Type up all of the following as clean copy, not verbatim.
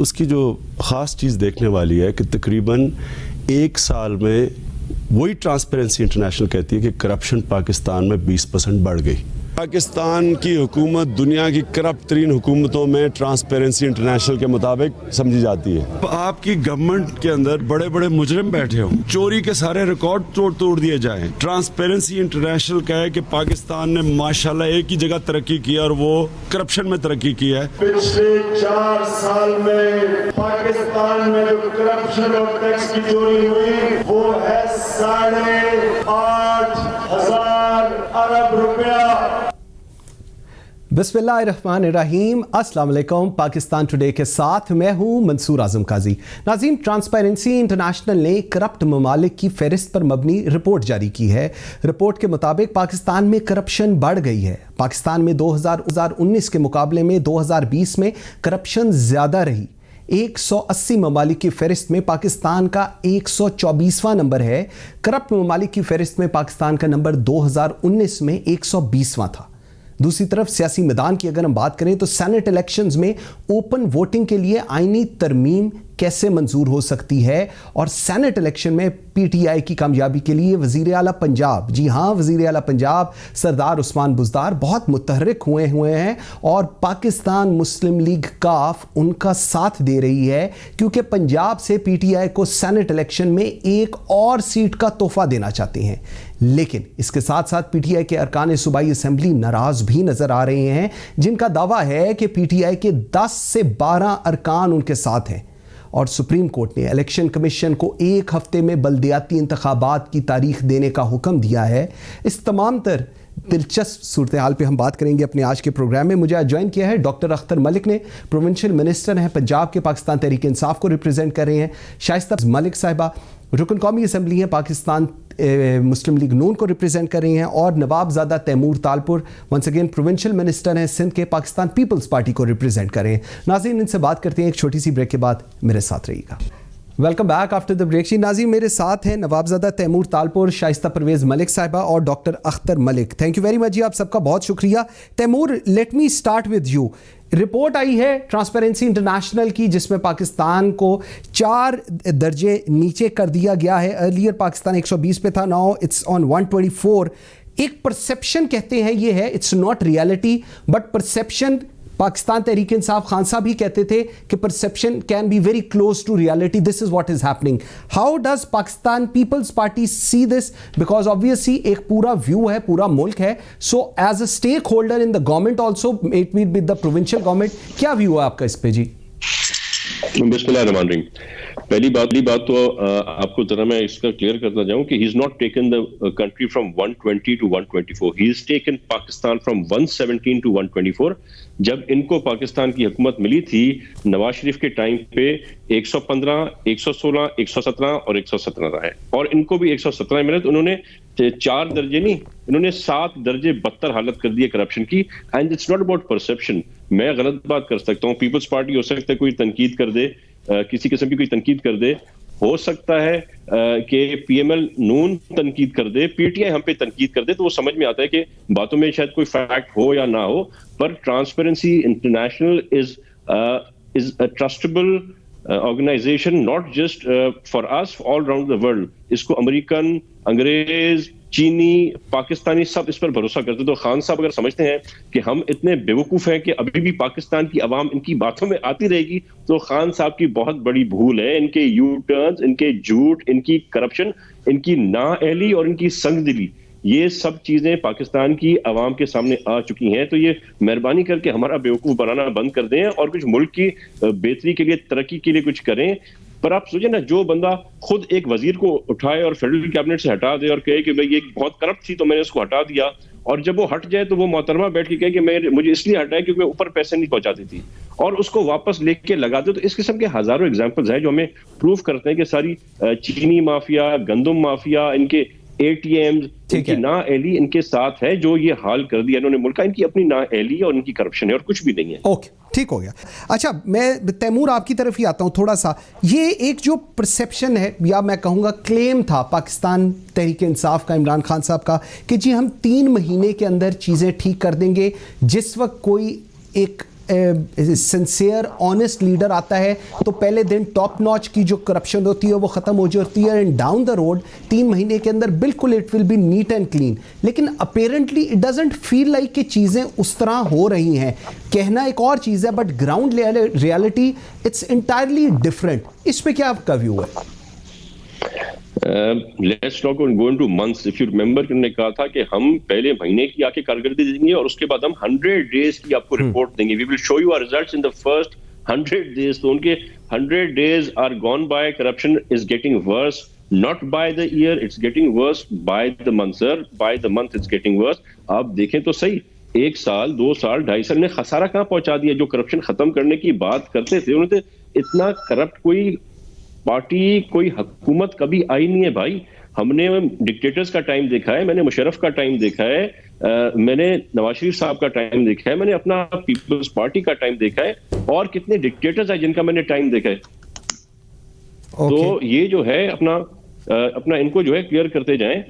उसकी जो ख़ास चीज़ देखने वाली है कि तकरीबन एक साल में वही ट्रांसपेरेंसी इंटरनेशनल कहती है कि करप्शन पाकिस्तान में 20% बढ़ गई। पाकिस्तान की हुकूमत दुनिया की करप्ट तरीन हुकूमतों में ट्रांसपेरेंसी इंटरनेशनल के मुताबिक समझी जाती है। आपकी गवर्नमेंट के अंदर बड़े बड़े मुजरिम बैठे हों, चोरी के सारे रिकॉर्ड तोड़ दिए जाएं। ट्रांसपेरेंसी इंटरनेशनल कहे कि पाकिस्तान ने माशाल्लाह एक ही जगह तरक्की की और वो करप्शन में तरक्की की है। पिछले 4 साल में पाकिस्तान में जो करप्शन और टैक्स की चोरी हुई वो है 8,500 अरब रुपया। बिस्मिल्लाहिर्रहमानिर्रहीम, अस्सलाम वालेकुम। पाकिस्तान टुडे के साथ मैं हूं मंसूर आजम काजी। नाज़रीन, ट्रांसपेरेंसी इंटरनेशनल ने करप्ट ममालिक की फहरिस्त पर मबनी रिपोर्ट जारी की है। रिपोर्ट के मुताबिक पाकिस्तान में करप्शन बढ़ गई है। पाकिस्तान में 2019 के मुकाबले में 2020 में करप्शन ज़्यादा रही। 180 ममालिक की फहरिस्त में पाकिस्तान का 124वां नंबर है। करप्ट ममालिक की फहरिस्त में पाकिस्तान का नंबर 2019 में 120वां था। दूसरी तरफ सियासी मैदान की अगर हम बात करें तो सेनेट इलेक्शंस में ओपन वोटिंग के लिए आईनी तरमीम कैसे मंजूर हो सकती है, और सेनेट इलेक्शन में पीटीआई की कामयाबी के लिए वज़ीर आला पंजाब, जी हाँ वज़ीर आला पंजाब सरदार उस्मान बुज़दार बहुत मुतहर्रिक हुए हैं और पाकिस्तान मुस्लिम लीग काफ उनका साथ दे रही है, क्योंकि पंजाब से पीटीआई को सेनेट इलेक्शन में एक और सीट का तोहफा देना चाहते हैं। लेकिन इसके साथ साथ पीटीआई के अरकान सूबाई असेंबली नाराज भी नजर आ रहे हैं, जिनका दावा है कि पीटीआई के 10 से 12 अरकान उनके साथ हैं। और सुप्रीम कोर्ट ने इलेक्शन कमीशन को 1 हफ्ते में बल्दियाती इंतखाबात की तारीख देने का हुक्म दिया है। इस तमाम तर दिलचस्प सूरत हाल पर हम बात करेंगे अपने आज के प्रोग्राम में। मुझे आज ज्वाइन किया है डॉक्टर अख्तर मलिक ने, प्रोविंशियल मिनिस्टर हैं पंजाब के, पाकिस्तान तहरीक इंसाफ को रिप्रेजेंट कर रहे हैं। शाइस्ता मलिक साहिबा रुकन कौमी असम्बली हैं, पाकिस्तान मुस्लिम लीग नून को रिप्रेजेंट कर रही हैं। और Nawabzada Taimur Talpur once again provincial minister हैं सिंध के, पाकिस्तान पीपल्स पार्टी को रिप्रेजेंट कर रहे हैं। नाज़रीन, इनसे बात करते हैं एक छोटी सी ब्रेक के बाद। मेरे साथ रहिएगा। Welcome back after the break. नाज़रीन, मेरे साथ हैं नवाबजादा तैमूर तालपुर, शाइस्ता परवेज़ मलिक साहिबा और doctor Akhtar Malik. Thank you very much ji, आप सबका बहुत शुक्रिया। Taimur, let me start with you. Report आई है ट्रांसपेरेंसी इंटरनेशनल की जिसमें पाकिस्तान को 4 दर्जे नीचे कर दिया गया है। अर्लियर पाकिस्तान 120 पे था, नाउ इट्स ऑन 124। एक परसेप्शन कहते हैं ये है, it's not reality but perception. Pakistan Tehreek Insaf Khan साहब ही कहते थे कि perception can be very close to reality. This is what is happening. How does Pakistan peoples Party see this? Because obviously एक पूरा व्यू है, पूरा मुल्क है। So as a stakeholder in the government also, it meet with the provincial government, क्या view है आपका इस पे जी? बिस्मिल्लाहिर्रहमानिर्रहीम। पहली बात तो आपको जरा मैं इसका क्लियर करना चाहूं कि he is not taken the country from 120 to 124, he is taken Pakistan from 117 to 124। जब इनको पाकिस्तान की हुकूमत मिली थी नवाज शरीफ के टाइम पे 115, 116, 117 और 117 रहा है, और इनको भी 117 मिले। तो उन्होंने 4 दर्जे नहीं, इन्होंने 7 दर्जे बदतर हालत कर दी है करप्शन की। And it's not about perception. मैं गलत बात कर सकता हूँ, पीपल्स पार्टी हो सकता है कोई तनकीद कर दे, किसी किस्म की कोई तनकीद कर दे, हो सकता है कि पीएमएल नून तनकीद कर दे, पीटीआई हम पे तनकीद कर दे, तो वो समझ में आता है कि बातों में शायद कोई फैक्ट हो या ना हो। पर transparency international is a trustable organization, not just for us, all around the world. इसको अमेरिकन, अंग्रेज, चीनी, पाकिस्तानी सब इस पर भरोसा करते। तो खान साहब अगर समझते हैं कि हम इतने बेवकूफ हैं कि अभी भी पाकिस्तान की आवाम इनकी बातों में आती रहेगी, तो खान साहब की बहुत बड़ी भूल है। इनके यू टर्न्स, इनके झूठ, इनकी करप्शन, इनकी नाअहली और इनकी संगदिली, ये सब चीजें पाकिस्तान की आवाम के सामने आ चुकी हैं। तो ये मेहरबानी करके हमारा बेवकूफ बनाना बंद कर दें और कुछ मुल्क की बेहतरी के लिए, तरक्की के लिए कुछ करें। पर आप सोचिए ना, जो बंदा खुद एक वजीर को उठाए और फेडरल कैबिनेट से हटा दे और कहे कि भाई ये बहुत करप्ट थी तो मैंने उसको हटा दिया, और जब वो हट जाए तो वो मोहतरमा बैठ के कहे कि मुझे इसलिए हटाया क्योंकि ऊपर पैसे नहीं पहुंचाती थी, और उसको वापस लेके लगा दे। तो इस किस्म के हजारों एग्जाम्पल्स हैं जो हमें प्रूव करते हैं कि सारी चीनी माफिया, गंदम माफिया, इनके एटीएम्स, इनकी नाअहली इनके साथ है जो ये हाल कर दिया इन्होंने मुल्क का। इनकी अपनी नाअहली और इनकी करप्शन है और कुछ भी नहीं है। ओके, ठीक हो गया। अच्छा, मैं तैमूर आपकी तरफ ही आता हूँ थोड़ा सा। ये एक जो परसेप्शन है या मैं कहूँगा क्लेम था पाकिस्तान तहरीक इंसाफ का, इमरान खान साहब का, कि जी हम 3 महीने के अंदर चीज़ें ठीक कर देंगे। जिस वक्त कोई एक सिंसियर ऑनेस्ट लीडर आता है तो पहले दिन टॉप नॉच की जो करप्शन होती है वो ख़त्म हो जाती है एंड डाउन द रोड 3 महीने के अंदर बिल्कुल it will be neat and clean. लेकिन apparently it doesn't feel like कि चीज़ें उस तरह हो रही हैं। कहना एक और चीज़ है but ground reality it's entirely different. इस पे क्या आपका व्यू है? Let's not go into months. If you remember, उन्होंने कहा था कि हम पहले महीने की आके कारकर्दगी देंगे और उसके बाद हम 100 डेज की आपको रिपोर्ट देंगे। We will show you our results in the first 100 days. तो उनके 100 days are gone by. Corruption is getting worse, not by the year, it's getting worse by the month sir. By the month it's getting worse. आप देखें तो सही, 1 साल 2 साल 2.5 साल में खसारा कहां पहुंचा दिया। जो करप्शन खत्म करने की बात करते थे उन्होंने, इतना करप्ट कोई पार्टी कोई हुकूमत कभी आई नहीं है भाई। हमने डिक्टेटर्स का टाइम देखा है, मैंने मुशर्रफ का टाइम देखा है, मैंने नवाज शरीफ साहब का टाइम देखा है, मैंने अपना पीपल्स पार्टी का टाइम देखा है, और कितने डिक्टेटर्स हैं जिनका मैंने टाइम देखा है। तो ये जो है अपना इनको जो है क्लियर करते जाएं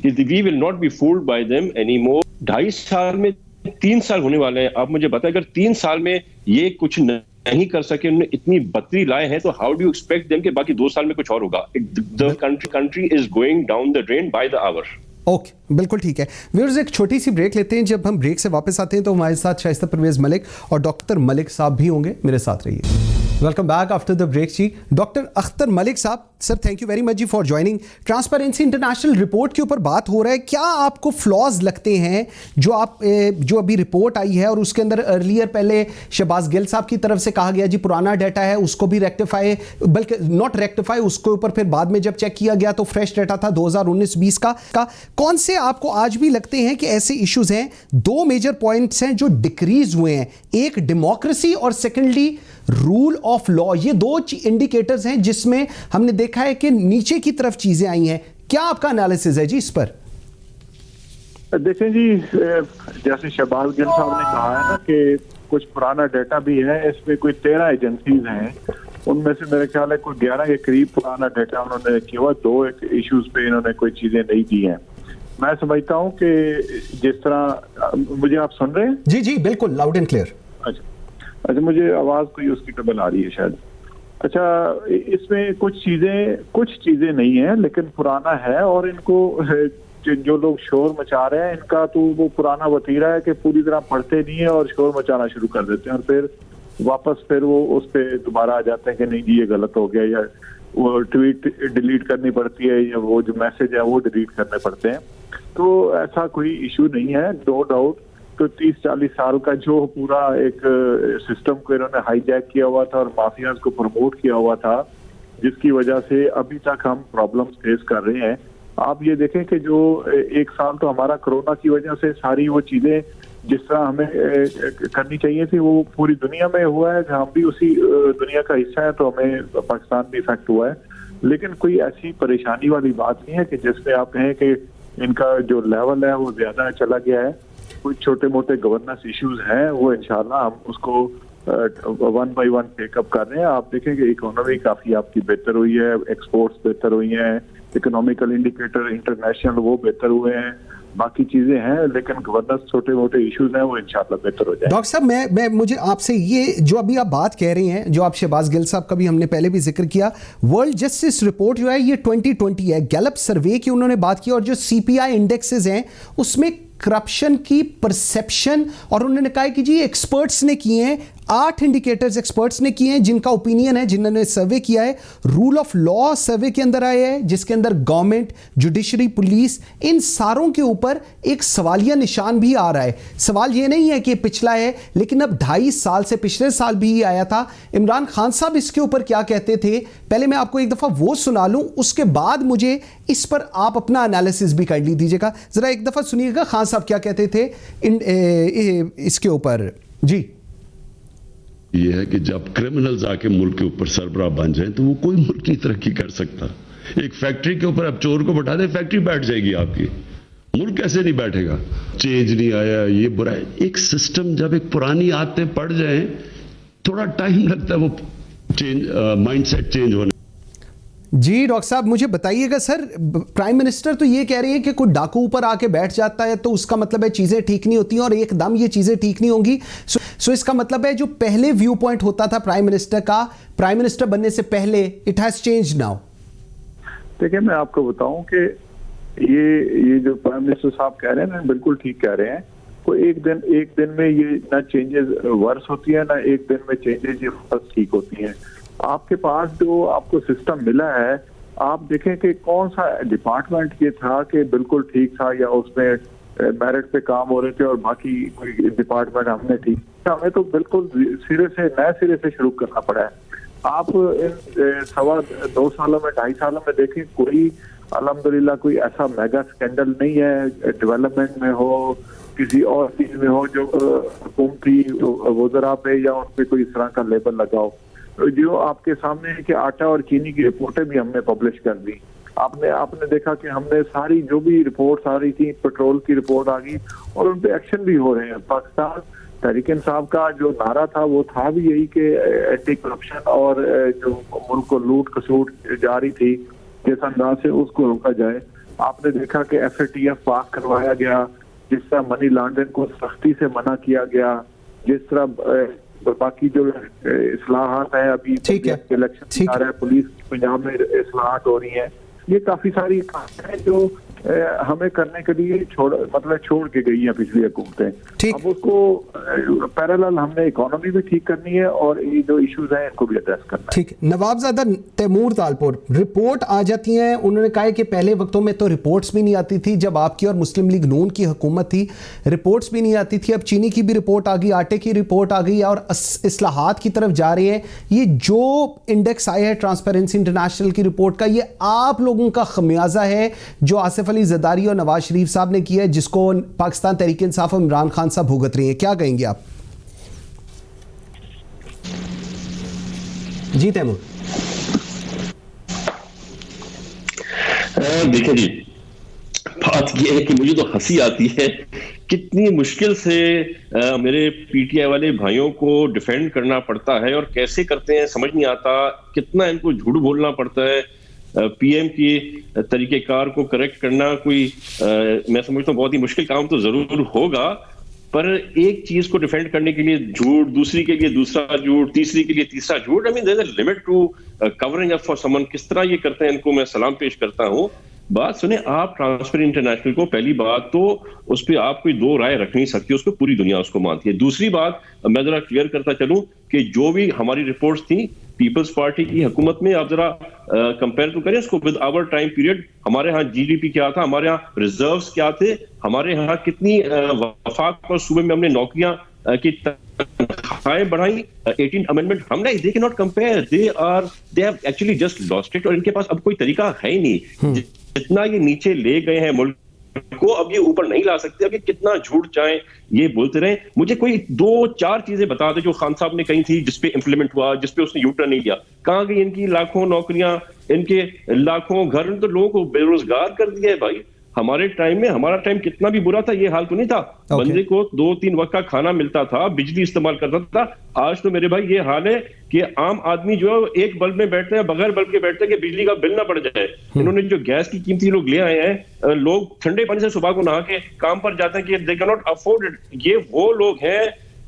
कि we will not be fooled by them any more. 2.5 साल में 3 साल होने वाले हैं। आप मुझे बताएं, अगर 3 साल में ये कुछ नहीं कर सके, उन्होंने इतनी बदतरी लाए हैं, तो how do you expect them कि बाकी 2 साल में कुछ और होगा? The country is going down the drain by the hour. Okay, बिल्कुल ठीक है। व्यूअर्स, एक छोटी सी ब्रेक लेते हैं। जब हम ब्रेक से वापस आते हैं तो हमारे साथ शाइस्ता परवेज मलिक और डॉक्टर मलिक साहब भी होंगे। मेरे साथ रहिए। Welcome back after the break ji. Doctor Akhtar Malik साहब, sir thank you very much ji for joining. Transparency international report के ऊपर बात हो रहा है। क्या आपको फ्लॉज लगते हैं जो अभी रिपोर्ट आई है और उसके अंदर अर्लियर पहले शहबाज गिल साहब की तरफ से कहा गया जी पुराना डाटा है उसको भी रेक्टिफाई, बल्कि नॉट रेक्टिफाई, उसके ऊपर फिर बाद में जब चेक किया गया तो फ्रेश डाटा था 2019-20 का। कौन से आपको आज भी लगते हैं कि ऐसे इश्यूज हैं? 2 मेजर पॉइंट्स हैं जो डिक्रीज हुए हैं, एक डेमोक्रेसी और सेकेंडली रूल ऑफ लॉ। ये 2 इंडिकेटर्स हैं जिसमें हमने देखा है कि नीचे की तरफ चीजें आई हैं। क्या आपका एनालिसिस है जी इस पर? देखें जी, जैसे शहबाज गिल साहब ने कहा है ना कि कुछ पुराना डाटा भी है, इसमें कोई 13 एजेंसीज हैं, उनमें से मेरे ख्याल है कोई 11 के करीब पुराना डाटा उन्होंने किया हुआ। 2 इश्यूज पे इन्होंने कोई चीजें नहीं दी हैं। मैं समझता हूं कि जिस तरह, मुझे आप सुन रहे हैं? जी जी बिल्कुल, लाउड एंड क्लियर। अच्छा, मुझे आवाज कोई उसकी ट्रबल आ रही है शायद। अच्छा, इसमें कुछ चीजें नहीं है लेकिन पुराना है, और इनको जो लोग शोर मचा रहे हैं इनका तो वो पुराना वतीरा है कि पूरी तरह पढ़ते नहीं है और शोर मचाना शुरू कर देते हैं, और फिर वापस वो उस पर दोबारा आ जाते हैं कि नहीं जी ये गलत हो गया, या वो ट्वीट डिलीट करनी पड़ती है, या वो जो मैसेज है वो डिलीट करने पड़ते हैं। तो ऐसा कोई इशू नहीं है, नो डाउट। तो 30-40 साल का जो पूरा एक सिस्टम को इन्होंने हाईजैक किया हुआ था और माफियाज को प्रमोट किया हुआ था, जिसकी वजह से अभी तक हम प्रॉब्लम्स फेस कर रहे हैं। आप ये देखें कि जो 1 साल तो हमारा कोरोना की वजह से सारी वो चीजें जिस तरह हमें करनी चाहिए थी वो पूरी दुनिया में हुआ है। हम भी उसी दुनिया का हिस्सा है तो हमें पाकिस्तान भी इफेक्ट हुआ है, लेकिन कोई ऐसी परेशानी वाली बात नहीं है कि जिसमें आप कहें कि इनका जो लेवल है वो ज्यादा चला गया है। कुछ छोटे मोटे गवर्नेंस इश्यूज हैं, वो इंशाल्लाह हम उसको 1 by 1 टेकअप कर रहे हैं। आप देखें कि इकोनॉमी काफी आपकी बेहतर हुई है, एक्सपोर्ट्स बेहतर हुई हैं, इकोनॉमिकल इंडिकेटर इंटरनेशनल वो बेहतर हुए हैं, बाकी चीजें हैं, लेकिन गवर्नेंस छोटे मोटे इश्यूज हैं वो इंशाल्लाह बेहतर हो जाए। डॉक्टर साहब, मैं मुझे आपसे ये जो अभी आप बात कह रहे हैं, जो आप शहबाज गिल साहब का भी हमने पहले भी जिक्र किया, वर्ल्ड जस्टिस रिपोर्ट जो है ये 2020 है, गैलप सर्वे की उन्होंने बात की, और जो CPI इंडेक्सेस हैं उसमें करप्शन की परसेप्शन, और उन्होंने कहा कि जी एक्सपर्ट्स ने किए हैं, 8 इंडिकेटर्स एक्सपर्ट्स ने किए हैं जिनका ओपिनियन है, जिन्होंने सर्वे किया है। रूल ऑफ लॉ सर्वे के अंदर आया है जिसके अंदर गवर्नमेंट, जुडिशरी, पुलिस, इन सारों के ऊपर एक सवालिया निशान भी आ रहा है। सवाल ये नहीं है कि पिछला है, लेकिन अब 2.5 साल से पिछले साल भी आया था। इमरान खान साहब इसके ऊपर क्या कहते थे, पहले मैं आपको एक दफ़ा वो सुना लूँ, उसके बाद मुझे इस पर आप अपना एनालिसिस भी कर ली दीजिएगा। ज़रा एक दफ़ा सुनिएगा खान साहब क्या कहते थे इसके ऊपर। जी, ये है कि जब क्रिमिनल्स आके मुल्क के ऊपर सरबराह बन जाए तो वो कोई मुल्क की तरक्की कर सकता। एक फैक्ट्री के ऊपर आप चोर को बैठा दे, फैक्ट्री बैठ जाएगी आपकी, मुल्क कैसे नहीं बैठेगा? चेंज नहीं आया, ये बुरा है। एक सिस्टम जब एक पुरानी आदतें पड़ जाए थोड़ा टाइम लगता है वो चेंज, माइंडसेट चेंज होने। जी डॉक्टर साहब, मुझे बताइएगा सर, प्राइम मिनिस्टर तो ये कह रही है कि कोई डाकू ऊपर आके बैठ जाता है तो उसका मतलब है चीज़ें ठीक नहीं होती और एकदम ये चीज़ें ठीक नहीं होंगी। सो इसका मतलब है जो पहले व्यू पॉइंट होता था प्राइम मिनिस्टर का, प्राइम मिनिस्टर बनने से पहले, इट हैज़ चेंज्ड नाउ। देखिए, मैं आपको बताऊं कि ये जो प्राइम मिनिस्टर साहब कह रहे हैं ना, बिल्कुल ठीक कह रहे हैं। कोई एक दिन में ये ना चेंजेस वर्स होती है, ना एक दिन में चेंजेस ये फर्स्ट ठीक होती हैं। आपके पास जो आपको सिस्टम मिला है, आप देखें कि कौन सा डिपार्टमेंट ये था कि बिल्कुल ठीक था या उसमें मेरिट पे काम हो रहे थे और बाकी कोई डिपार्टमेंट हमने ठीक, हमें तो बिल्कुल नए सिरे से शुरू करना पड़ा है। आप इन 2.25 सालों में 2.5 सालों में देखें, कोई अल्हम्दुलिल्लाह कोई ऐसा मेगा स्कैंडल नहीं है, डेवलपमेंट में हो, किसी और चीज में हो, जो हुकूमती वज़रा पे या उन पे कोई इस तरह का लेबल लगाओ। जो आपके सामने है कि आटा और चीनी की रिपोर्टें भी हमने पब्लिश कर दी। आपने देखा कि हमने सारी जो भी रिपोर्ट आ रही थी, पेट्रोल की रिपोर्ट आ गई और उन पे एक्शन भी हो रहे हैं। पाकिस्तान तहरीक इंसाफ का जो नारा था वो था भी यही कि एंटी करप्शन और जो मुल्क को लूट खसूट जारी थी जिस अंदाज से उसको रोका जाए। आपने देखा कि FATF पास करवाया गया, जिस तरह मनी लॉन्ड्रिंग को सख्ती से मना किया गया, जिस तरह बाकी जो इस्लाहात है, अभी इलेक्शन आ रहा है, पुलिस पंजाब में इस्लाहात हो रही है, ये काफी सारी काम है जो हमें करने के लिए छोड़ के गई है पिछली हुकूमतें। अब उसको पैरेलल हमने इकोनॉमी भी ठीक करनी है और ये जो इश्यूज हैं इनको भी एड्रेस करना है। ठीक। नवाबजादा तैमूर तालपुर, रिपोर्ट आ जाती है, उन्होंने कहा है कि पहले वक्तों में तो रिपोर्ट्स भी नहीं आती थी, जब आपकी और मुस्लिम लीग नून की हुकूमत थी रिपोर्ट्स भी नहीं आती थी। अब चीनी की भी रिपोर्ट आ गई, आटे की रिपोर्ट आ गई और इस्लाहात की तरफ जा रहे हैं। ये जो इंडेक्स आया है ट्रांसपेरेंसी इंटरनेशनल की रिपोर्ट का, ये आप लोगों का खमियाजा है जो आसिफ अली जरदारी और नवाज शरीफ साहब ने किया है, जिसको पाकिस्तान तहरीक इंसाफ और इमरान खान साहब भुगत रही हैं। क्या कहेंगे आप? जी तैमूर। देखिए जी, बात यह है कि मुझे तो हंसी आती है, कितनी मुश्किल से मेरे PTI वाले भाइयों को डिफेंड करना पड़ता है और कैसे करते हैं समझ नहीं आता, कितना इनको झूठ बोलना पड़ता है। PM की तरीकेकार को करेक्ट करना कोई मैं समझता हूँ बहुत ही मुश्किल काम तो जरूर होगा, पर एक चीज को डिफेंड करने के लिए झूठ, दूसरी के लिए दूसरा झूठ, तीसरी के लिए तीसरा झूठ, I mean there is a limit to covering up for someone. किस तरह ये करते हैं, इनको मैं सलाम पेश करता हूँ। बात सुने आप, ट्रांसपेरेंसी इंटरनेशनल को पहली बात तो उस पर आप कोई दो राय रख नहीं सकती, उसको पूरी दुनिया उसको मानती है। दूसरी बात मैं जरा क्लियर करता चलूं कि जो भी हमारी रिपोर्ट्स थी पीपल्स पार्टी की हुकूमत में, आप जरा कंपेयर तो करें इसको विद आवर टाइम पीरियड। हमारे यहाँ GDP क्या था, हमारे यहाँ रिजर्व्स क्या थे, हमारे यहाँ कितनी वफाक और सूबे में हमने नौकरियां की तनख्वाहें बढ़ाई, 18th अमेंडमेंट हमने, they can not compare, they have actually just lost it. और इनके पास अब कोई तरीका है ही नहीं, जितना ये नीचे ले गए हैं मुल्क को अब ये ऊपर नहीं ला सकते। अब ये कितना झूठ चाहे ये बोलते रहे, मुझे कोई 2-4 चीजें बता दे जो खान साहब ने कही थी जिसपे इंप्लीमेंट हुआ, जिसपे उसने यूटर्न नहीं लिया। कहां गई इनकी लाखों नौकरियां, इनके लाखों घर, तो लोगों को बेरोजगार कर दिया है भाई। हमारे टाइम में, हमारा टाइम कितना भी बुरा था ये हाल तो नहीं था। बंदे को 2-3 वक्त का खाना मिलता था, बिजली इस्तेमाल करता था। आज तो मेरे भाई ये हाल है कि आम आदमी जो है एक बल्ब में बैठते हैं, बगैर बल्ब के बैठते हैं कि बिजली का बिल ना बढ़ जाए। इन्होंने जो गैस की कीमती लोग ले आए हैं, लोग ठंडे पानी से सुबह को नहा के काम पर जाते हैं कि they can not afford it. ये वो लोग हैं,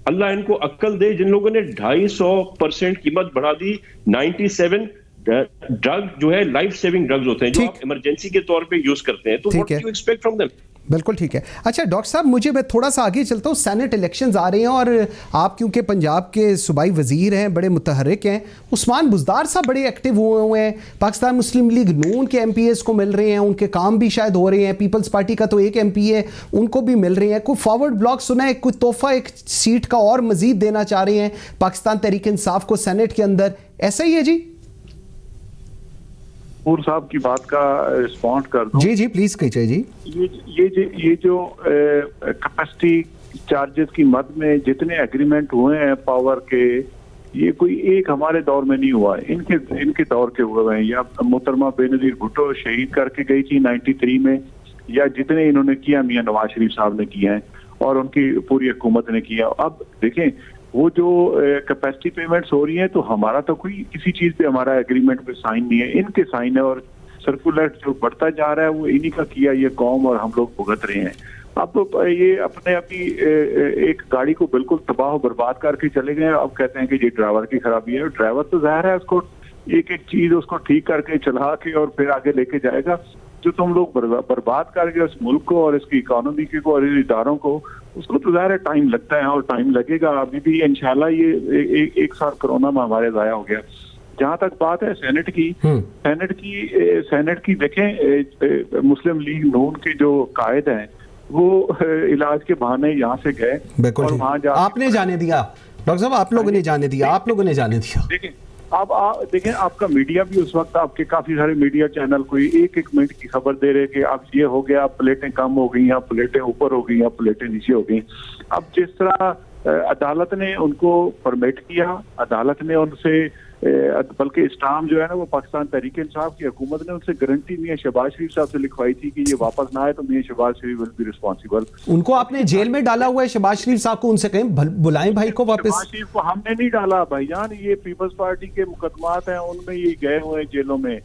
अल्लाह इनको अक्ल दे, जिन लोगों ने 250% कीमत बढ़ा दी। 97 ड्रग जो है लाइफ सेविंग ड्रग्स होते हैं जो आप इमरजेंसी के तौर पे यूज करते हैं, तो what do you expect from them? बिल्कुल ठीक है। अच्छा डॉक्टर साहब, मुझे मैं थोड़ा सा आगे चलता हूँ। सेनेट इलेक्शंस आ रहे हैं और आप क्योंकि पंजाब के सूबाई वजीर हैं, बड़े मुतहर्रिक हैं, उस्मान बुज़दार साहब बड़े एक्टिव हुए हैं, पाकिस्तान मुस्लिम लीग नून के MPs को मिल रहे हैं, उनके काम भी शायद हो रहे हैं, पीपल्स पार्टी का तो एक MP है उनको भी मिल रहे हैं, कोई फॉरवर्ड ब्लॉक सुना है, कोई तोहफा एक सीट का और मजीद देना चाह रहे हैं पाकिस्तान तहरीक इंसाफ को सेनेट के अंदर, ऐसा ही है जी? पूर साहब की बात का रिस्पॉन्ड कर दूं। जी प्लीज कीजिए जी। ये जो कैपेसिटी चार्जेस की मद में जितने एग्रीमेंट हुए हैं पावर के, ये कोई एक हमारे दौर में नहीं हुआ है, इनके दौर के हुए हैं। या मोहतरमा बेनजीर भुट्टो शहीद करके गई थी 93 में, या जितने इन्होंने किया मियां नवाज शरीफ साहब ने किया है और उनकी पूरी हुकूमत ने किया। अब देखें वो जो कैपेसिटी पेमेंट्स हो रही हैं, तो हमारा तो कोई किसी चीज पे हमारा एग्रीमेंट पे साइन नहीं है, इनके साइन है। और सर्कुलर जो बढ़ता जा रहा है वो इन्हीं का किया ये कौम, और हम लोग भुगत रहे हैं। अब ये अपने अभी एक गाड़ी को बिल्कुल तबाह बर्बाद करके चले गए, अब कहते हैं कि ये ड्राइवर की खराबी है। ड्राइवर तो जाहिर है उसको एक एक चीज उसको ठीक करके चला के और फिर आगे लेके जाएगा। जो तुम लोग बर्बाद करके उस मुल्क को और इसकी इकोनॉमी को और इस इदारों को, उसको तो जाहिर है टाइम लगता है और टाइम लगेगा। अभी भी इंशाल्लाह ये एक साल कोरोना में हमारे जाया हो गया। जहां तक बात है सेनेट की देखें, मुस्लिम लीग नून के जो कायद हैं वो इलाज के बहाने यहाँ से गए और वहां जा, आपने जाने दिया डॉक्टर साहब, आप लोगों ने जाने दिया। देखें अब देखें आपका मीडिया भी उस वक्त, आपके काफी सारे मीडिया चैनल कोई एक मिनट की खबर दे रहे कि अब ये हो गया, प्लेटें कम हो गई, या प्लेटें ऊपर हो गई, या प्लेटें नीचे हो गई। अब जिस तरह अदालत ने उनको परमिट किया, अदालत ने उनसे बल्कि इस्लाम जो है ना वो पाकिस्तान तहरीक इंसाफ की हुकूमत ने उनसे गारंटी मियां शहबाज शरीफ साहब से लिखवाई थी कि ये वापस ना आए तो मियां शहबाज शरीफ विल बी रिस्पॉन्सिबल। उनको आपने जेल में डाला हुआ है शहबाज शरीफ साहब को, उनसे कहें बुलाएं भाई को वापस। शहबाज शरीफ को हमने नहीं डाला भाईजान, ये पीपल्स पार्टी के मुकदमात हैं, उनमें ये गए हुए हैं जेलों में।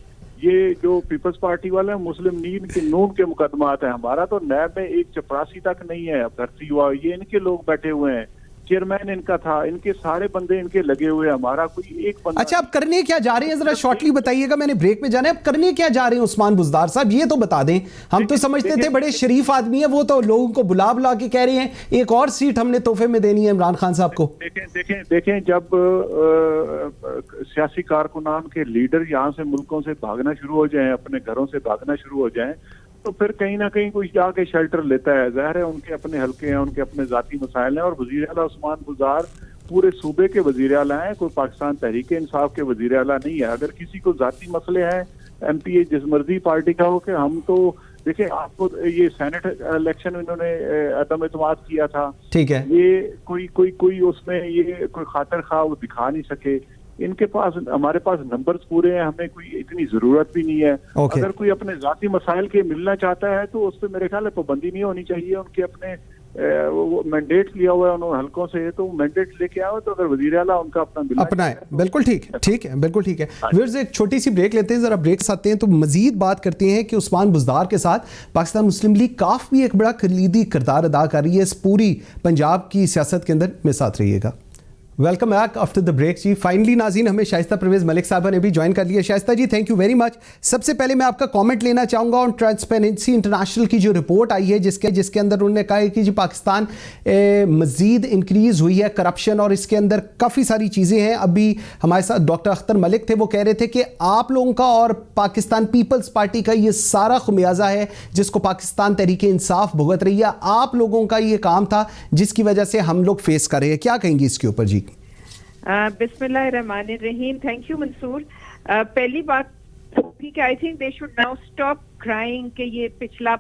ये जो पीपल्स पार्टी वाले हैं मुस्लिम लीग के नून के मुकदमात हैं। हमारा तो नैब में एक चपरासी तक नहीं है, भर्ती हुआ, ये इनके लोग बैठे हुए हैं, चेयरमैन इनका था, इनके सारे बंदे इनके लगे हुए, हमारा कोई एक बंदा। अच्छा, आप करने क्या जा रहे हैं जरा शॉर्टली बताइएगा, मैंने ब्रेक में जाना है। आप करने क्या जा रहे हैं उस्मान बुज़दार साहब, ये तो बता दें। हम तो समझते थे बड़े शरीफ आदमी है, वो तो लोगों को बुला के कह रहे हैं एक और सीट हमने तोहफे में देनी है इमरान खान साहब को। देखें जब सियासी कारकुनान के लीडर यहाँ से मुल्कों से भागना शुरू हो जाएं, अपने घरों से भागना शुरू हो जाएं, तो फिर कहीं ना कहीं कोई जाके शेल्टर लेता है। जाहिर है उनके अपने हल्के हैं, उनके अपने जाती मसाइल हैं। और वज़ीर आला उस्मान बुज़दार पूरे सूबे के वज़ीर आला हैं, कोई पाकिस्तान तहरीक इंसाफ के वज़ीर आला नहीं है। अगर किसी को जाती मसले हैं, एमपीए जिस मर्जी पार्टी का हो, कि हम तो देखें, आपको ये सेनेट इलेक्शन इन्होंने अदम एतमाद किया था, ठीक है, ये कोई उसमें ये कोई खातिर खा वो दिखा नहीं सके। इनके पास, हमारे पास नंबर्स पूरे हैं, हमें कोई इतनी जरूरत भी नहीं है। अगर कोई अपने जाती मसाइल के मिलना चाहता है तो उस पर मेरे ख्याल है पाबंदी नहीं होनी चाहिए। उनके अपने मैंडेट लिया हुआ है उन्होंने हल्कों से, तो मैंडेट लेके आओ। तो अगर वज़ीर आला उनका अपना है, बिल्कुल ठीक है, बिल्कुल ठीक है। व्यूअर्स, एक छोटी सी ब्रेक लेते हैं, जरा ब्रेक से आते हैं तो मजीद बात करते हैं कि उस्मान बुज़दार के साथ पाकिस्तान मुस्लिम लीग काफ भी एक बड़ा कलीदी किरदार अदा कर रही है इस पूरी पंजाब की सियासत के अंदर। मेरे साथ रहिएगा। Welcome back after the break जी। फाइनली नाज़रीन, हमें शाइस्ता परवेज़ मलिक साहबा ने भी ज्वाइन कर लिया। शाइस्ता जी, थैंक यू वेरी मच। सबसे पहले मैं आपका कमेंट लेना चाहूँगा ऑन ट्रांसपेरेंसी इंटरनेशनल की जो रिपोर्ट आई है, जिसके अंदर उन्होंने कहा है कि जी पाकिस्तान मज़ीद इंक्रीज़ हुई है करप्शन, और इसके अंदर काफ़ी सारी चीज़ें हैं। अभी हमारे साथ डॉक्टर अख्तर मलिक थे, वो कह रहे थे कि आप लोगों का और पाकिस्तान पीपल्स पार्टी का ये सारा खुमियाजा है जिसको पाकिस्तान तहरीक इंसाफ भुगत रही है, आप लोगों का ये काम था जिसकी वजह से हम लोग फेस कर रहे हैं। क्या कहेंगी इसके ऊपर जी? बिस्मिल्लाहिर्रहमानिर्रहीम। Thank you Mansoor. पहली बात कि I think they should now stop crying कि ये पिछला,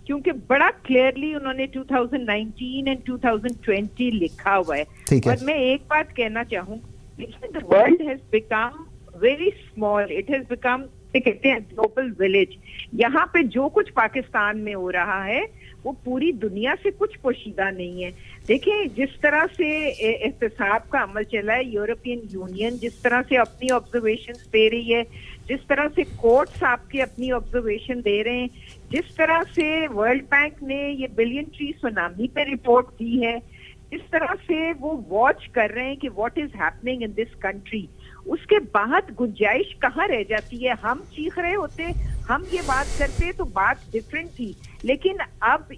क्योंकि बड़ा क्लियरली उन्होंने 2019 एंड 2020 लिखा हुआ है। और मैं एक बात कहना चाहूँ, the world has become very small, it has become, कहते हैं ग्लोबल विलेज। यहाँ पे जो कुछ पाकिस्तान में हो रहा है वो पूरी दुनिया से कुछ पोशीदा नहीं है। देखिए, जिस तरह से एहतसाब का अमल चला है, यूरोपियन यूनियन जिस तरह से अपनी ऑब्जर्वेशंस दे रही है, जिस तरह से कोर्ट्स आपकी अपनी ऑब्जर्वेशन दे रहे हैं, जिस तरह से वर्ल्ड बैंक ने ये बिलियन ट्री सुनामी पे रिपोर्ट दी है, जिस तरह से वो वॉच कर रहे हैं कि what is happening in this country, उसके बाद गुंजाइश कहाँ रह जाती है? हम चीख रहे होते, हम ये बात करते तो बात डिफरेंट थी। लेकिन अब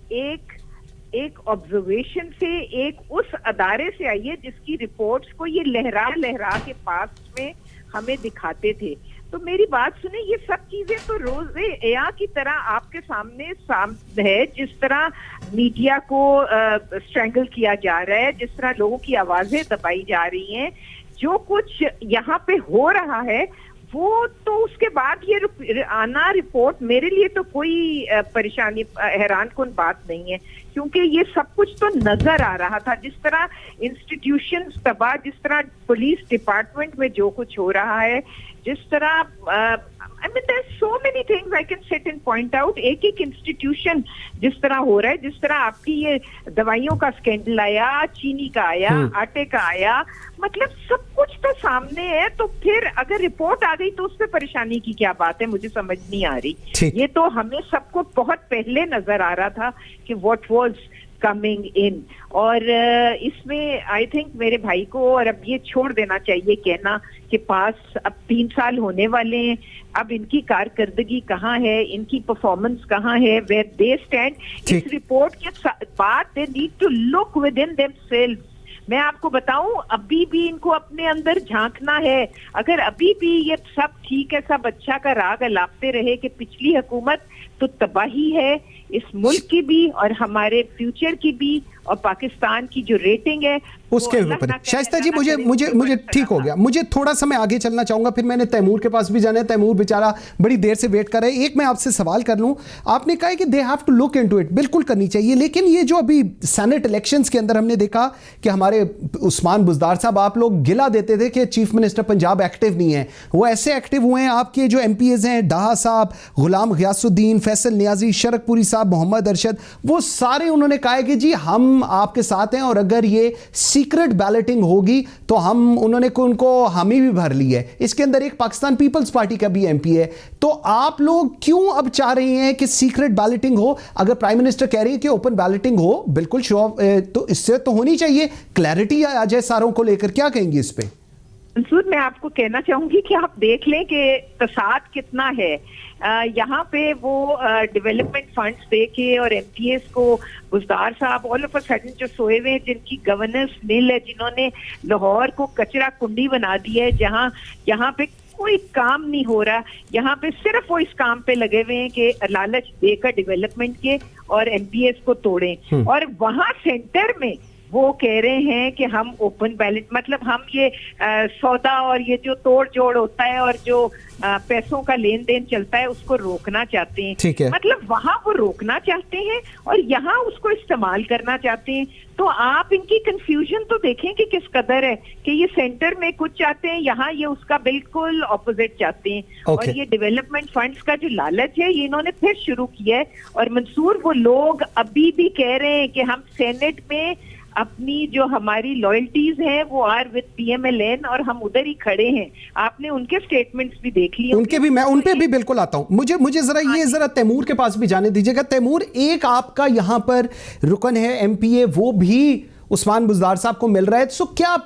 एक ऑब्जर्वेशन से, एक उस अदारे से आई है जिसकी रिपोर्ट्स को ये लहरा के पास में हमें दिखाते थे। तो मेरी बात सुने, ये सब चीजें तो रोजे एया की तरह आपके सामने है। जिस तरह मीडिया को स्ट्रैंगल किया जा रहा है, जिस तरह लोगों की आवाजें दबाई जा रही हैं, जो कुछ यहाँ पे हो रहा है वो तो उसके बाद ये आना रिपोर्ट मेरे लिए तो कोई परेशानी, हैरानकुन बात नहीं है, क्योंकि ये सब कुछ तो नजर आ रहा था। जिस तरह इंस्टीट्यूशंस तबाह, जिस तरह पुलिस डिपार्टमेंट में जो कुछ हो रहा है, जिस तरह I mean, there's so many things I can sit and point out. एक एक इंस्टीट्यूशन जिस तरह हो रहा है, जिस तरह आपकी ये दवाइयों का स्कैंडल आया, चीनी का आया, आटे का आया, मतलब सब कुछ तो सामने है। तो फिर अगर रिपोर्ट आ गई तो उसमें परेशानी की क्या बात है, मुझे समझ नहीं आ रही। ये तो हमें सबको बहुत पहले नजर आ रहा था कि व्हाट वाज कमिंग इन। और इसमें आई थिंक मेरे भाई को और अब ये छोड़ देना चाहिए कहना कि पास अब 3 साल होने वाले हैं, अब इनकी कारकर्दगी कहाँ है, इनकी परफॉर्मेंस कहाँ है, वेयर दे स्टैंड। इस रिपोर्ट के बाद they need to look within themselves. मैं आपको बताऊं, अभी भी इनको अपने अंदर झांकना है। अगर अभी भी ये सब ठीक है, सब अच्छा का राग अलापते रहे कि पिछली हुकूमत तो तबाही है इस मुल्क की भी और हमारे फ्यूचर की भी, और पाकिस्तान की जो रेटिंग है उसके ऊपर। शाइस्ता जी, मुझे ठीक हो गया। मुझे थोड़ा सा मैं आगे चलना चाहूंगा, फिर मैंने तैमूर के पास भी जाना है। तैमूर बेचारा बड़ी देर से वेट कर रहे हैं। एक मैं आपसे सवाल कर लूं, आपने कहा कि they have to look into it, बिल्कुल करनी चाहिए, लेकिन ये जो अभी सेनेट इलेक्शंस के अंदर हमने देखा कि हमारे उस्मान बुज़दार साहब, आप लोग गिला देते थे कि चीफ मिनिस्टर पंजाब एक्टिव नहीं है, वो ऐसे एक्टिव हुए हैं। आपके जो MPs हैं, डाहा साहब, गुलाम गियासुद्दीन, फैसल नियाजी, शरकपुरी साहब, मोहम्मद अरशद, वो सारे उन्होंने कहा कि जी हम आपके साथ हैं और अगर ये सीक्रेट बैलेटिंग होगी तो हम, उन्होंने उनको हामी भी भर ली है। इसके अंदर एक पाकिस्तान पीपल्स पार्टी का भी MP है। तो आप लोग क्यों अब चाह रहे हैं कि सीक्रेट बैलेटिंग हो? अगर प्राइम मिनिस्टर कह रही है कि ओपन बैलेटिंग हो, बिल्कुल तो इससे तो होनी चाहिए, क्लैरिटी आ जाए सारों को लेकर। क्या कहेंगे इस पे? मंसूर, मैं आपको कहना चाहूंगी कि आप देख लें कि तसाद कितना है। यहाँ पे वो डेवलपमेंट फंड्स देके और MPs को बुज़दार साहब ऑल ऑफ अ सडन जो सोए हुए हैं, जिनकी गवर्नेंस नील है, जिन्होंने लाहौर को कचरा कुंडी बना दिया है, जहाँ यहाँ पे कोई काम नहीं हो रहा, यहाँ पे सिर्फ वो इस काम पे लगे हुए हैं कि लालच देकर डेवलपमेंट के और MPs को तोड़ें। और वहाँ सेंटर में वो कह रहे हैं कि हम ओपन बैलेट, मतलब हम ये सौदा और ये जो तोड़ जोड़ होता है और जो पैसों का लेन देन चलता है उसको रोकना चाहते हैं। ठीक है। मतलब वहां वो रोकना चाहते हैं और यहाँ उसको इस्तेमाल करना चाहते हैं। तो आप इनकी कंफ्यूजन तो देखें कि किस कदर है कि ये सेंटर में कुछ चाहते हैं, यहाँ ये उसका बिल्कुल ऑपोजिट चाहते हैं। और ये डेवलपमेंट फंड्स का जो लालच है ये इन्होंने फिर शुरू किया है। और मंसूर, वो लोग अभी भी कह रहे हैं कि हम सेनेट में अपनी जो हमारी लॉयल्टीज हैं वो आर विद PMLN और हम उधर ही खड़े हैं। आपने उनके स्टेटमेंट्स भी देख लिए, उनके भी, मैं उन पे भी बिल्कुल आता हूं। मुझे जरा तैमूर के पास भी जाने दीजिएगा। तैमूर, एक आपका यहां पर रुकन है MPA, वो भी उस्मान बुज़दार साहब को मिल रहा है। सो क्या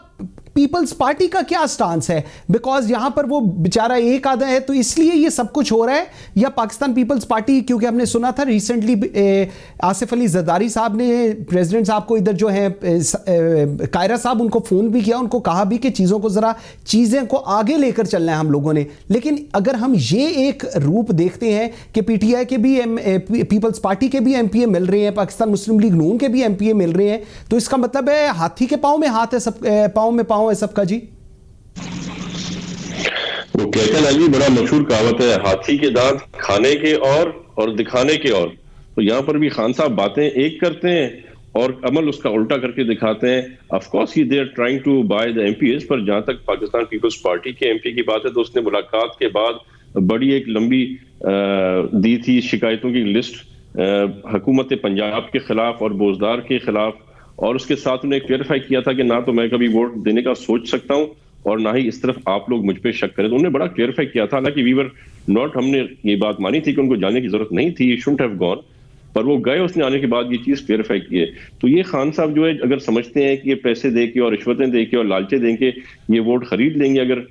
पीपल्स पार्टी का क्या स्टांस है? बिकॉज यहां पर वो बेचारा एक आधा है तो इसलिए ये सब कुछ हो रहा है, या पाकिस्तान पीपल्स पार्टी, क्योंकि हमने सुना था रिसेंटली आसिफ अली जरदारी साहब ने प्रेसिडेंट साहब को, इधर जो है कायरा साहब, उनको फोन भी किया, उनको कहा भी कि चीज़ें को आगे लेकर चलना है हम लोगों ने। लेकिन अगर हम ये एक रूप देखते हैं कि PTI के भी पीपल्स पार्टी के भी MPA मिल रहे हैं, पाकिस्तान मुस्लिम लीग नून के भी MPA मिल रहे हैं, तो इसका मतलब है हाथी के पाँव में हाथ है, सब पाँव में पाँव है सबका। जी, वो कहते हैं ना जी, बड़ा मशहूर कहावत है, हाथी के दांत खाने के और दिखाने के और। तो यहाँ पर भी खान साहब बातें एक करते हैं और अमल उसका उल्टा करके दिखाते हैं। Of course they are trying to buy the MPs, पर जहां तक पाकिस्तान पीपल्स पार्टी के MP की बात है तो उसने मुलाकात के बाद बड़ी एक लंबी दी थी शिकायतों की लिस्ट हुकूमत पंजाब के खिलाफ और बुज़दार के खिलाफ, और उसके साथ उन्हें क्लियरिफाई किया था कि ना तो मैं कभी वोट देने का सोच सकता हूं और ना ही इस तरफ आप लोग मुझ पे शक करें। तो उन्होंने बड़ा क्लियरिफाई किया था, हालांकि वी वर नॉट, हमने ये बात मानी थी कि उनको जाने की जरूरत नहीं थी, शुडंट हैव गॉन, पर वो गए, उसने आने के बाद ये चीज क्लियरिफाई की है। तो ये खान साहब जो है, अगर समझते हैं कि ये पैसे दे के और रिश्वतें दे के और लालचे दे के ये वोट खरीद लेंगे, अगर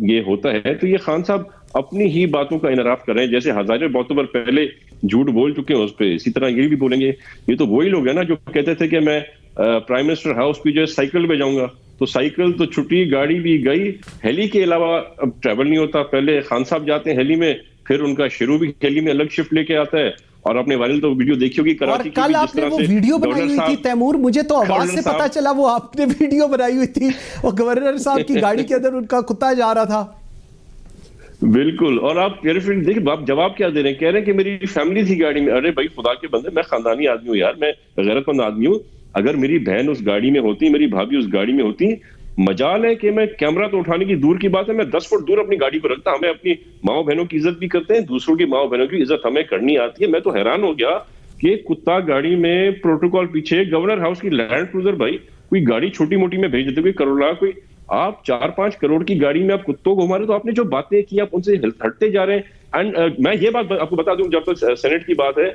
ये होता है, तो ये खान साहब अपनी ही बातों का इनराफ कर रहे हैं। जैसे हजारों बातों पर पहले झूठ बोल चुके हैं उस पर, इसी तरह ये भी बोलेंगे। ये तो वही लोग हैं ना जो कहते थे कि मैं प्राइम मिनिस्टर हाउस भी जो है साइकिल पे जाऊंगा, तो साइकिल तो छुट्टी, गाड़ी भी गई, हेली के अलावा अब ट्रैवल नहीं होता। पहले खान साहब जाते हैं हेली में, फिर उनका शुरू भी हेली में अलग शिफ्ट लेके आता है। और आपने वायरल तो वीडियो देखी होगी कराची की, कल आपने वो वीडियो बनाई हुई थी तैमूर, मुझे तो आवाज से पता चला वो आपने वीडियो बनाई हुई थी, और गवर्नर साहब की गाड़ी के अंदर उनका कुत्ता जा रहा था। बिल्कुल, और आप देखिए आप जवाब क्या दे रहे हैं, कह रहे हैं कि मेरी फैमिली थी गाड़ी में। अरे भाई खुदा के बंदे, मैं खानदानी आदमी हूँ यार, मैं गैरतमंद आदमी हूँ। अगर मेरी बहन उस गाड़ी में होती, मेरी भाभी उस गाड़ी में होती, मजाल है कि मैं कैमरा तो उठाने की दूर की बात है, मैं 10 फुट दूर अपनी गाड़ी को रखता। हमें अपनी माओ बहनों की इज्जत भी करते हैं, दूसरों की माओ बहनों की इज्जत हमें करनी आती है। मैं तो हैरान हो गया कि कुत्ता गाड़ी में प्रोटोकॉल पीछे, गवर्नर हाउस की लैंड क्रूजर भाई, कोई गाड़ी छोटी मोटी में भेज देते, कोई करोड़, कोई आप 4-5 करोड़ की गाड़ी में आप कुत्तों को मारे, तो आपने जो बातें की आप उनसे हटते जा रहे हैं। एंड मैं ये बात आपको बता दूं, जब तक सेनेट की बात है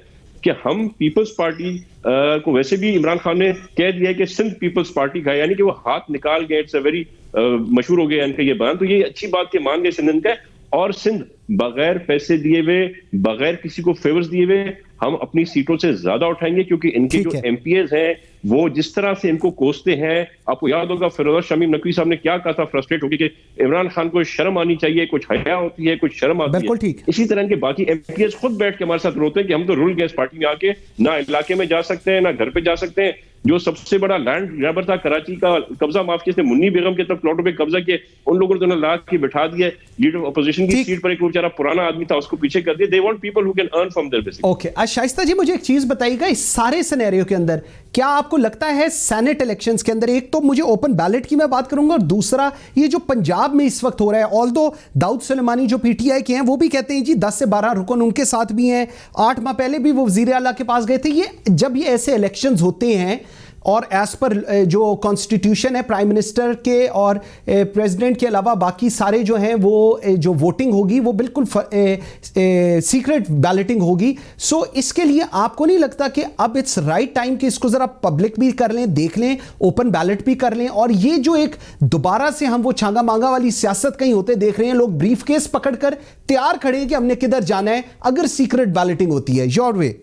कि हम पीपल्स पार्टी को, वैसे भी इमरान खान ने कह दिया है कि सिंध पीपल्स पार्टी का, यानी कि वो हाथ निकाल गए, इट्स अ वेरी मशहूर हो गया इनका ये बयान। तो ये अच्छी बात के मान गए सिंध का, और सिंध बगैर पैसे दिए हुए, बगैर किसी को फेवर्स दिए हुए हम अपनी सीटों से ज्यादा उठाएंगे, क्योंकि इनके जो एमपीएस हैं वो जिस तरह से इनको कोसते हैं। आपको याद होगा फिरोज शमीम नकवी साहब ने क्या कहा था फ्रस्ट्रेट होकर कि इमरान खान को शर्म आनी चाहिए, कुछ हया होती है, कुछ शर्म आती है। इसी तरह के बाकी एमपीएस खुद बैठ के हमारे साथ रोते हैं कि हम तो रूल गए इस पार्टी में आके, ना इलाके में जा सकते हैं, ना घर पे जा सकते हैं। जो सबसे बड़ा लैंड ग्रैबर था कराची का कब्जा माफिया, इसने मुन्नी बेगम के तब प्लॉटों पे कब्जा किया, उन लोगों ने ला के बिठा दिया लीडर ऑफ अपोजिशन की सीट पर, एक बेचारा पुराना आदमी था उसको पीछे कर दिया। They want people who can earn from their basic. Okay, Shaista ji मुझे एक चीज बताइएगा, इस सारे सिनेरियो के अंदर क्या आपको लगता है सेनेट इलेक्शंस के अंदर, एक तो मुझे ओपन बैलेट की मैं बात करूंगा, और दूसरा ये जो पंजाब में इस वक्त हो रहा है, ऑल्दो दाऊद सुलेमानी जो पीटीआई के हैं वो भी कहते हैं जी 10 से 12 रुकन उनके साथ भी हैं, 8 माह पहले भी वो वजीर आला के पास गए थे। ये जब ये ऐसे इलेक्शंस होते हैं और एज पर जो कॉन्स्टिट्यूशन है प्राइम मिनिस्टर के और प्रेसिडेंट के अलावा बाकी सारे जो हैं वो जो वोटिंग होगी वो बिल्कुल सीक्रेट बैलेटिंग होगी। सो इसके लिए आपको नहीं लगता कि अब इट्स राइट टाइम कि इसको ज़रा पब्लिक भी कर लें, देख लें, ओपन बैलेट भी कर लें, और ये जो एक दोबारा से हम वो छांगा मांगा वाली सियासत कहीं होते देख रहे हैं, लोग ब्रीफ केस पकड़कर तैयार खड़े हैं कि हमने किधर जाना है अगर सीक्रेट बैलेटिंग होती है। Your way.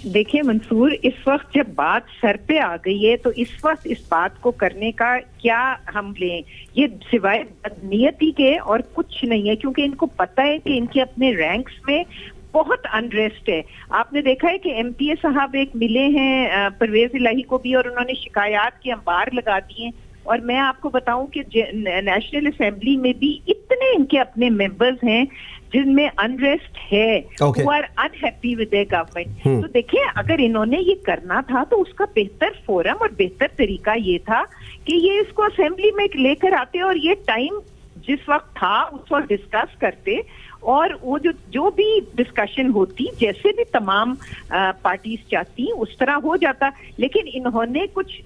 देखिए मंसूर, इस वक्त जब बात सर पे आ गई है तो इस वक्त इस बात को करने का क्या हम लें, ये सिवाय बदनीयती के और कुछ नहीं है, क्योंकि इनको पता है कि इनके अपने रैंक्स में बहुत अनरेस्ट है। आपने देखा है कि एमपीए साहब एक मिले हैं परवेज इलाही को भी, और उन्होंने शिकायत के अंबार लगा दिए। और मैं आपको बताऊं कि नेशनल असेंबली में भी इतने इनके अपने मेंबर्स हैं जिनमें अनरेस्ट है, who are unhappy with their government। तो देखिए, अगर इन्होंने ये करना था तो उसका बेहतर फोरम और बेहतर तरीका ये था कि ये इसको असेंबली में लेकर आते और ये टाइम जिस वक्त था उस वक्त डिस्कस करते, और वो जो भी डिस्कशन होती, जैसे भी तमाम पार्टीज चाहती उस तरह हो जाता। लेकिन इन्होंने कुछ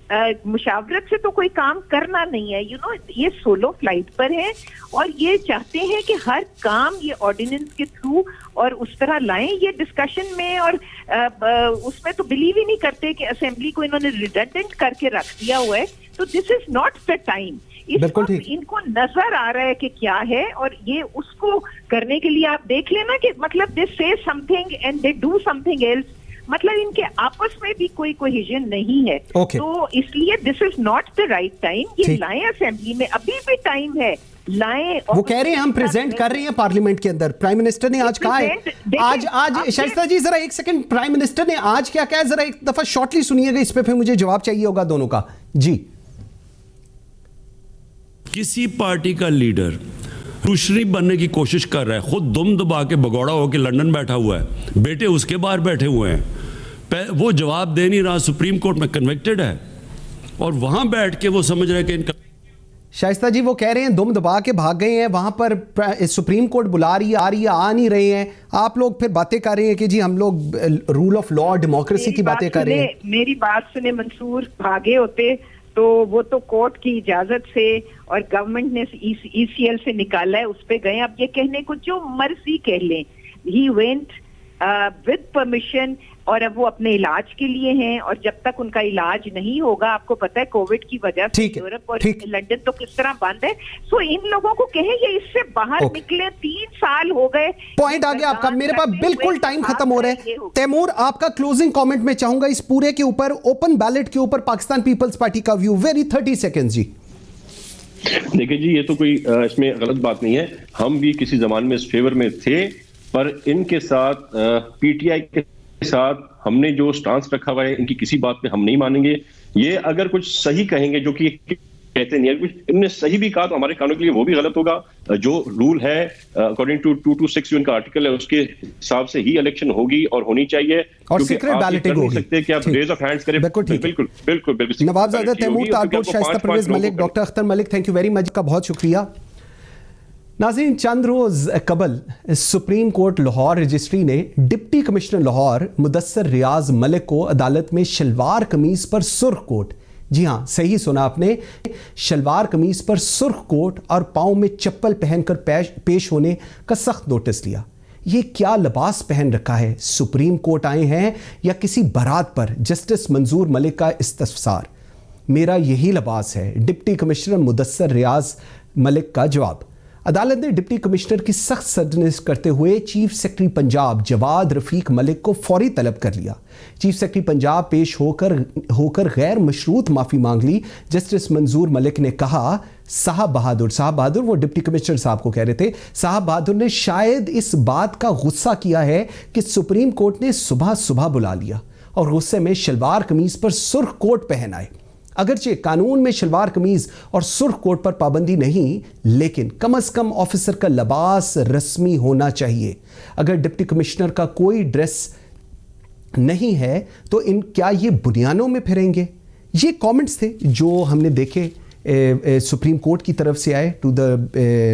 मुशावरत से तो कोई काम करना नहीं है। ये सोलो फ्लाइट पर है और ये चाहते हैं कि हर काम ये ऑर्डिनेंस के थ्रू और उस तरह लाएं ये डिस्कशन में, और उसमें तो बिलीव ही नहीं करते कि असेंबली को इन्होंने रिडंडेंट करके रख दिया हुआ है। तो this is not the time. इस वक्त इनको नजर आ रहा है कि क्या है, और ये उसको करने के लिए आप देख लेना कि मतलब they say something and they do something else, मतलब इनके आपस में भी कोई कोहेजन नहीं है। तो इसलिए this is not the right time. ये लाएं असेंबली में, अभी भी टाइम है, लाएं। वो कह रहे हैं हम प्रेजेंट कर रहे हैं पार्लियामेंट के अंदर। प्राइम मिनिस्टर ने आज कहा है, आज शाइस्ता जी जरा एक सेकंड, प्राइम मिनिस्टर ने आज क्या कहा है जरा एक दफा शॉर्टली सुनिएगा, इस पे फिर मुझे जवाब चाहिए होगा दोनों का जी। किसी पार्टी का लीडर मुशर्रिफ बनने की कोशिश कर रहा है, खुद दुम दबा के भगौड़ा होकर लंदन बैठा हुआ है, बेटे उसके बाहर बैठे हुए हैं, वो जवाब दे नहीं रहा, सुप्रीम कोर्ट में कन्विक्टेड है, और वहां बैठ के वो समझ रहे हैं कि इनका। शाइस्ता जी वो कह रहे हैं दुम दबा के भाग गए हैं, वहां पर सुप्रीम कोर्ट बुला रही है, आ रही है, आ नहीं रहे हैं। आप लोग फिर बातें कर रहे हैं कि जी हम लोग रूल ऑफ लॉ, डेमोक्रेसी की बातें कर रहे हैं। मेरी बात सुने मंसूर, भागे होते तो वो तो कोर्ट की इजाजत से और गवर्नमेंट ने ईसीएल से निकाला है, उस पे गए। अब ये कहने को जो मर्जी कह लें, ही वेंट विद परमिशन, और अब वो अपने इलाज के लिए हैं, और जब तक उनका इलाज नहीं होगा, आपको पता है कोविड की वजह से यूरोप और लंदन तो किस तरह बंद है। सो इन लोगों को कहें ये इससे बाहर निकले, 3 साल हो गए। पॉइंट आ गया आपका, मेरे पास बिल्कुल टाइम खत्म हो रहा है। तैमूर, आपका क्लोजिंग कमेंट में चाहूंगा इस पूरे के ऊपर, ओपन बैलेट के ऊपर पाकिस्तान पीपल्स पार्टी का व्यू, वेरी 30 सेकेंड्स जी। देखिए जी, ये तो कोई इसमें गलत बात नहीं है, हम भी किसी जमाने में इस फेवर में थे, पर इनके साथ पीटीआई के साथ हमने जो स्टांस रखा हुआ है, इनकी किसी बात पे हम नहीं मानेंगे। ये अगर कुछ सही कहेंगे, जो कि कह कहते नहीं है। इन्होंने सही भी कहा तो हमारे कानून के लिए वो भी गलत होगा। जो रूल है अकॉर्डिंग टू 226 जो इनका आर्टिकल है उसके हिसाब से ही इलेक्शन होगी और होनी चाहिए, और सीक्रेट बैलेटिंग होगी। सकते कि आप रेज ऑफ हैंड्स करें। बिल्कुल Nawabzada Taimur, Tarkot, Shaista Parvez Malik, doctor Akhtar Malik, thank you very much, का बहुत शुक्रिया। नाज़रीन, चंद रोज कबल सुप्रीम कोर्ट लाहौर रजिस्ट्री ने डिप्टी कमिश्नर लाहौर मुदस्सर रियाज मलिक को अदालत में शलवार कमीज पर सुर्ख कोट, जी हाँ सही सुना आपने, शलवार कमीज पर सुर्ख कोट और पाँव में चप्पल पहनकर पेश होने का सख्त नोटिस लिया। ये क्या लिबास पहन रखा है? सुप्रीम कोर्ट आए हैं या किसी बारात पर? जस्टिस मंजूर मलिक का इस्तफसार, मेरा यही लिबास है, डिप्टी कमिश्नर मुदस्सर रियाज मलिक का जवाब। अदालत ने डिप्टी कमिश्नर की सख्त सरजनिश करते हुए चीफ सेक्रेटरी पंजाब जवाद रफीक मलिक को फौरी तलब कर लिया। चीफ सेक्रेटरी पंजाब पेश होकर गैर मशरूत माफ़ी मांग ली। जस्टिस मंजूर मलिक ने कहा, साहब बहादुर वो डिप्टी कमिश्नर साहब को कह रहे थे, साहब बहादुर ने शायद इस बात का गुस्सा किया है कि सुप्रीम कोर्ट ने सुबह सुबह बुला लिया और गुस्से में शलवार कमीज पर सुर्ख कोट पहन आए। अगरचे कानून में शलवार कमीज और सुर्ख कोट पर पाबंदी नहीं, लेकिन कम से कम ऑफिसर का लिबास रस्मी होना चाहिए। अगर डिप्टी कमिश्नर का कोई ड्रेस नहीं है तो क्या ये बुनियानों में फिरेंगे? ये कमेंट्स थे जो हमने देखे सुप्रीम कोर्ट की तरफ से आए to the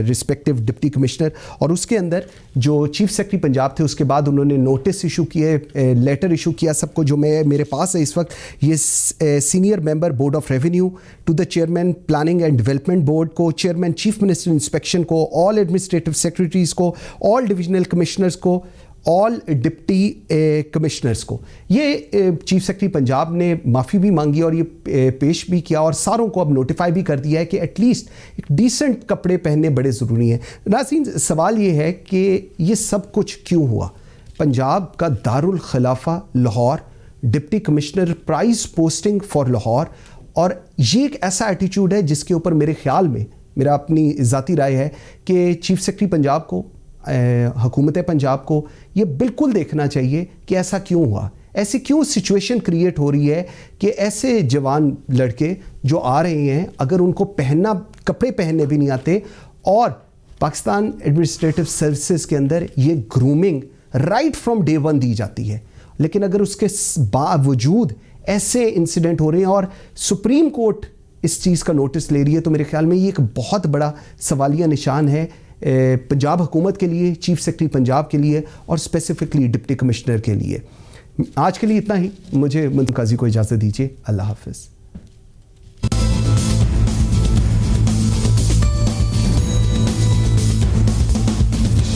respective deputy commissioner, और उसके अंदर जो चीफ सेक्रेटरी पंजाब थे उसके बाद उन्होंने नोटिस इशू किए, लेटर इशू किया सबको, जो मेरे पास है इस वक्त, ये senior member board of revenue to the chairman planning and development board को, चेयरमैन चीफ मिनिस्टर इंस्पेक्शन को, ऑल एडमिनिस्ट्रेटिव सेक्रेटरीज को, ऑल डिविजनल कमिश्नर्स को, ऑल डिप्टी कमिश्नर्स को। ये चीफ सेक्रेटरी पंजाब ने माफ़ी भी मांगी और ये पेश भी किया और सारों को अब नोटिफाई भी कर दिया है कि एटलीस्ट एक डिसेंट कपड़े पहनने बड़े ज़रूरी हैं। नाज़रीन, सवाल ये है कि ये सब कुछ क्यों हुआ? पंजाब का दारुल खिलाफा Lahore, deputy commissioner prize posting for Lahore, और ये एक ऐसा एटीट्यूड है जिसके ऊपर मेरे ख्याल में, मेरा अपनी ज़ाती राय है कि चीफ सेक्रेटरी पंजाब को, हुकूमत पंजाब को ये बिल्कुल देखना चाहिए कि ऐसा क्यों हुआ, ऐसी क्यों सिचुएशन क्रिएट हो रही है कि ऐसे जवान लड़के जो आ रहे हैं, अगर उनको कपड़े पहनने भी नहीं आते, और पाकिस्तान एडमिनिस्ट्रेटिव सर्विसेज के अंदर ये grooming right from day one दी जाती है, लेकिन अगर उसके बावजूद ऐसे इंसिडेंट हो रहे हैं और सुप्रीम कोर्ट इस चीज़ का नोटिस ले रही है, तो मेरे ख्याल में ये एक बहुत बड़ा सवालिया निशान है पंजाब हुकूमत के लिए, चीफ सेक्रेटरी पंजाब के लिए और स्पेसिफिकली डिप्टी कमिश्नर के लिए। आज के लिए इतना ही, मुझे मुंतज़िर काजी को इजाज़त दीजिए। अल्लाह हाफ़िज़।